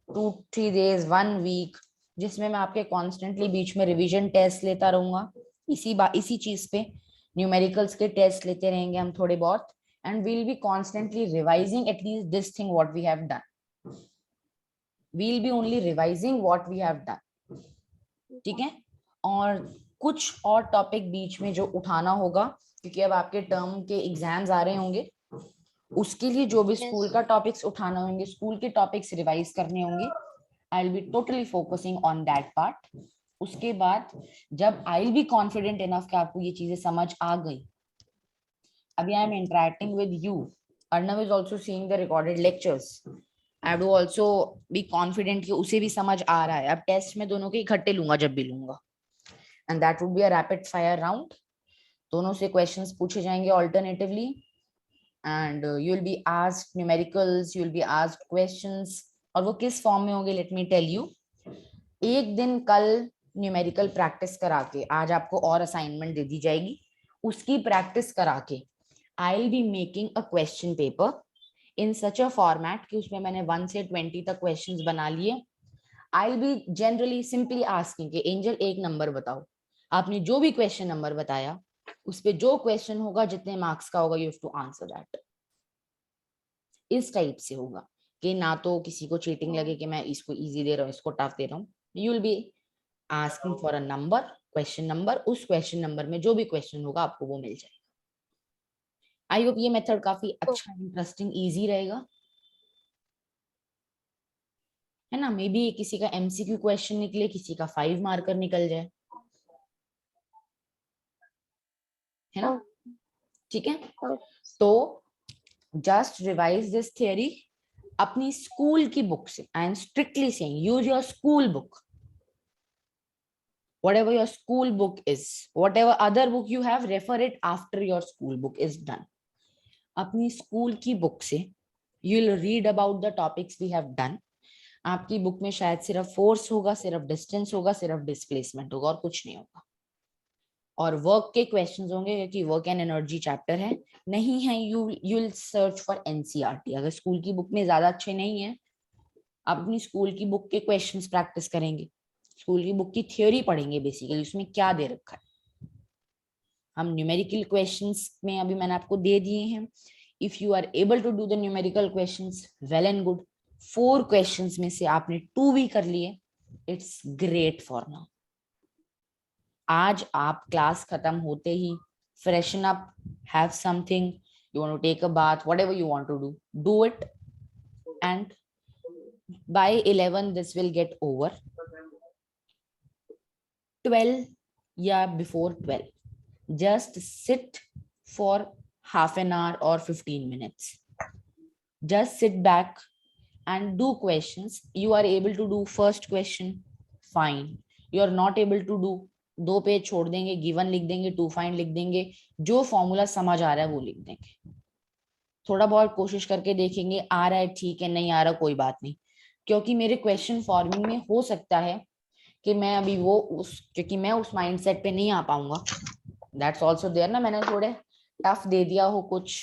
2-3 days, 1 week, जिसमें मैं आपके कॉन्स्टेंटली बीच में रिवीजन टेस्ट लेता रहूंगा. इसी चीज पे न्यूमेरिकल्स के टेस्ट लेते रहेंगे हम थोड़े बहुत. And we will be constantly revising at least this thing what we have done. We will be only revising what we have done. ठीक है. और कुछ और टॉपिक बीच में जो उठाना होगा, क्योंकि अब आपके टर्म के एग्जाम्स आ रहे होंगे, उसके लिए जो भी स्कूल का टॉपिक्स उठाना होंगे, स्कूल के टॉपिक्स रिवाइज करने होंगे, आई will be totally focusing on that part. उसके बाद जब आई विल बी कॉन्फिडेंट इनफ कि आपको ये चीजें समझ आ गई, अभी I M interacting with you, Arnav is also seeing the recorded lectures, I do also be confident कि उसे भी समझ आ रहा है. अब टेस्ट में दोनों के इकट्ठे लूंगा जब भी लूंगा, and that would be a rapid fire round. दोनों से क्वेश्चंस पूछे जाएंगे alternatively, and you will be asked numericals, you will be asked questions. और वो किस फॉर्म में होंगे, लेट मी टेल यू. एक दिन कल न्यूमेरिकल प्रैक्टिस करा के, आज आपको और असाइनमेंट दे दी जाएगी, उसकी प्रैक्टिस करा के आई will be making a question paper in such a format कि उसमें मैंने 1 से 20 तक क्वेश्चंस बना लिए. आई will be generally simply asking कि एंजल एक नंबर बताओ. आपने जो भी क्वेश्चन नंबर बताया, उस पे जो क्वेश्चन होगा, जितने मार्क्स का होगा, you have to answer that. इस टाइप से होगा कि ना तो किसी को चीटिंग लगे कि मैं इसको इजी दे रहा हूँ, इसको टफ दे रहा हूँ. You will be asking for a number, question number, उस क्वेश्चन नंबर में जो भी क्वेश्चन होगा आपको वो मिल जाएगा. आई होप ये मेथड काफी अच्छा, इंटरेस्टिंग, इजी रहेगा, है ना. मे बी किसी का एमसीक्यू क्वेश्चन निकले, किसी का 5 मार्कर निकल जाए, है ना. ठीक है. तो जस्ट रिवाइज दिस थियरी अपनी स्कूल की बुक से. I am strictly saying use your school book. Whatever your school book is, whatever other book you have, refer it after your school book is done. अपनी school की book से you will read about the topics we have done. आपकी book में शायद सिर्फ force होगा, सिर्फ distance होगा, सिर्फ डिस्प्लेसमेंट होगा, और कुछ नहीं होगा. और वर्क के क्वेश्चंस होंगे, क्योंकि वर्क एंड एनर्जी चैप्टर है. नहीं है, you will search for NCERT. अगर स्कूल की बुक में ज्यादा अच्छे नहीं है, आप अपनी स्कूल की बुक के क्वेश्चंस प्रैक्टिस करेंगे, स्कूल की बुक की थ्योरी पढ़ेंगे, बेसिकली उसमें क्या दे रखा है. हम न्यूमेरिकल क्वेश्चंस में अभी मैंने आपको दे दिए हैं. If you are able to do the numerical questions, well and good. 4 questions में से आपने 2 भी कर लिए, इट्स ग्रेट फॉर नाउ. आज आप क्लास खत्म होते ही freshen up, have something, you want to take a bath, whatever you want to do it, and by 11 this will get over. 12 या before 12, just sit for half an hour or 15 minutes. Just sit back and do questions. You are able to do first question, fine. You are not able to do, 2 page छोड़ देंगे, given लिख देंगे, to find लिख देंगे, जो formula समझ आ रहा है वो लिख देंगे. थोड़ा बहुत कोशिश करके देखेंगे, आ रहा है ठीक है, नहीं आ रहा कोई बात नहीं. क्योंकि मेरे क्वेश्चन फॉर्मिंग में हो सकता है कि मैं अभी क्योंकि मैं उस माइंडसेट पे नहीं आ पाऊंगा, दैट्स ऑल्सो देयर ना। मैंने थोड़े टफ दे दिया हो कुछ,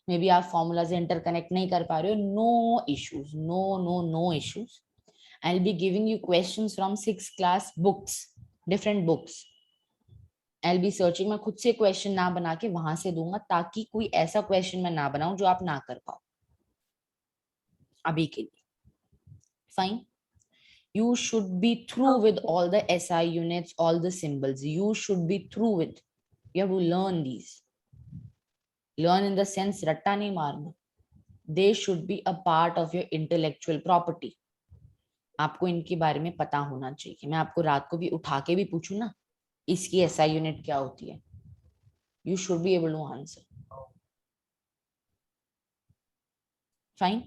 मे बी आप फॉर्मूलाज इंटरकनेक्ट नहीं कर पा रहे हो, no issues, no issues. I will be giving you questions from 6th class books, different books. I will be searching, मैं खुद से क्वेश्चन ना बना के वहां से दूंगा, ताकि कोई ऐसा क्वेश्चन मैं ना बनाऊं जो आप ना कर पाओ अभी के लिए। Fine, you should be through with Okay. all the SI units, all the symbols. You should be through with. You have to learn these. Learn in the sense ratta nahi marna. They should be a part of your intellectual property. आपको इनके बारे में पता होना चाहिए। मैं आपको रात को भी उठा के भी पूछूं ना, इसकी SI यूनिट क्या होती है, you should be able to answer. Fine.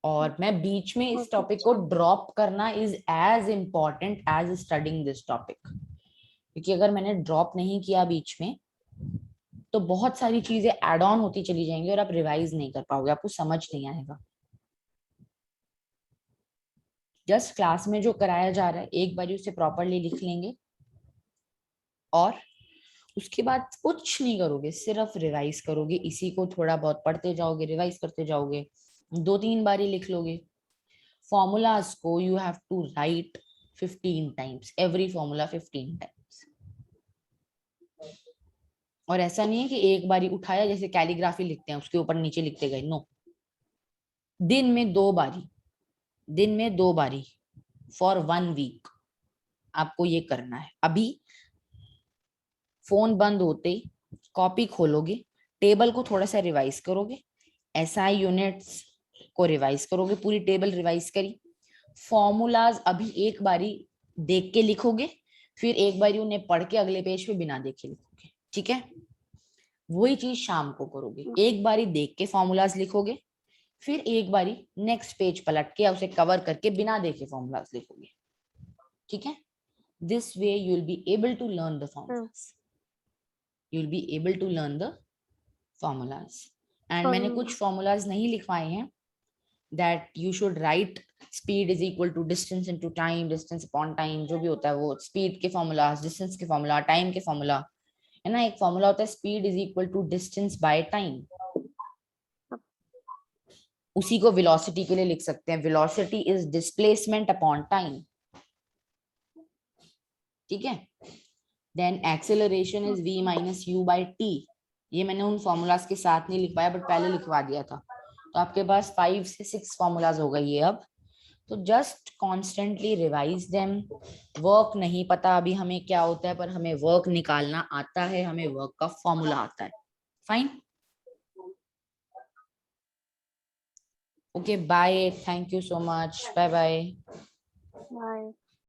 और मैं बीच में इस Okay, टॉपिक को teacher. ड्रॉप करना is as important as studying this topic, क्योंकि अगर मैंने ड्रॉप नहीं किया बीच में तो बहुत सारी चीजें एड ऑन होती चली जाएंगी और आप रिवाइज नहीं कर पाओगे, आपको समझ नहीं आएगा। जस्ट क्लास में जो कराया जा रहा है एक बार उसे प्रॉपरली लिख लेंगे और उसके बाद कुछ नहीं करोगे, सिर्फ रिवाइज करोगे, इसी को थोड़ा बहुत पढ़ते जाओगे, रिवाइज करते जाओगे, 2-3 बार ही लिख लोगे। फॉर्मूलाज को you have to write 15 times, every formula 15 times. और ऐसा नहीं है कि एक बारी उठाया जैसे कैलीग्राफी लिखते हैं उसके ऊपर नीचे लिखते गए, नो। दिन में 2 बारी, दिन में 2 बारी फॉर 1 वीक आपको ये करना है। अभी फोन बंद होते ही कॉपी खोलोगे, टेबल को थोड़ा सा रिवाइज करोगे, एसआई यूनिट्स को रिवाइज करोगे, पूरी टेबल रिवाइज करी, फॉर्मूलाज अभी एक बारी देख के लिखोगे, फिर एक बारी उन्हें पढ़ के अगले पेज पे बिना देखे लिखोगे, ठीक है। वही चीज शाम को करोगे, एक बारी देख के फॉर्मूलाज लिखोगे, फिर एक बारी नेक्स्ट पेज पलट के या उसे कवर करके बिना देखे फॉर्मूलाज लिखोगे, ठीक है। This way you will be able to learn the formulas, you will be able to learn the formulas. And मैंने कुछ फॉर्मूलाज नहीं लिखवाए हैं, that you should write speed is equal to distance into time, distance upon time, जो भी होता है वो स्पीड के फॉर्मूलाज, डिस्टेंस के फॉर्मूला, टाइम के फॉर्मूला, है ना। एक फॉर्मूला होता है speed is equal to distance by time, उसी को वेलोसिटी के लिए लिख सकते हैं, velocity is displacement upon time, ठीक है। Then acceleration is v minus U by T, ये मैंने उन फॉर्मूलाज के साथ नहीं लिखवाया बट पहले लिखवा दिया था, तो आपके पास 5 से 6 फॉर्मूलाज हो गए ये अब। तो just constantly revise them. Work नहीं पता अभी हमें क्या होता है, पर हमें वर्क निकालना आता है, हमें वर्क का फॉर्मूला आता है। Fine, okay, bye, thank you so much, bye bye. Bye.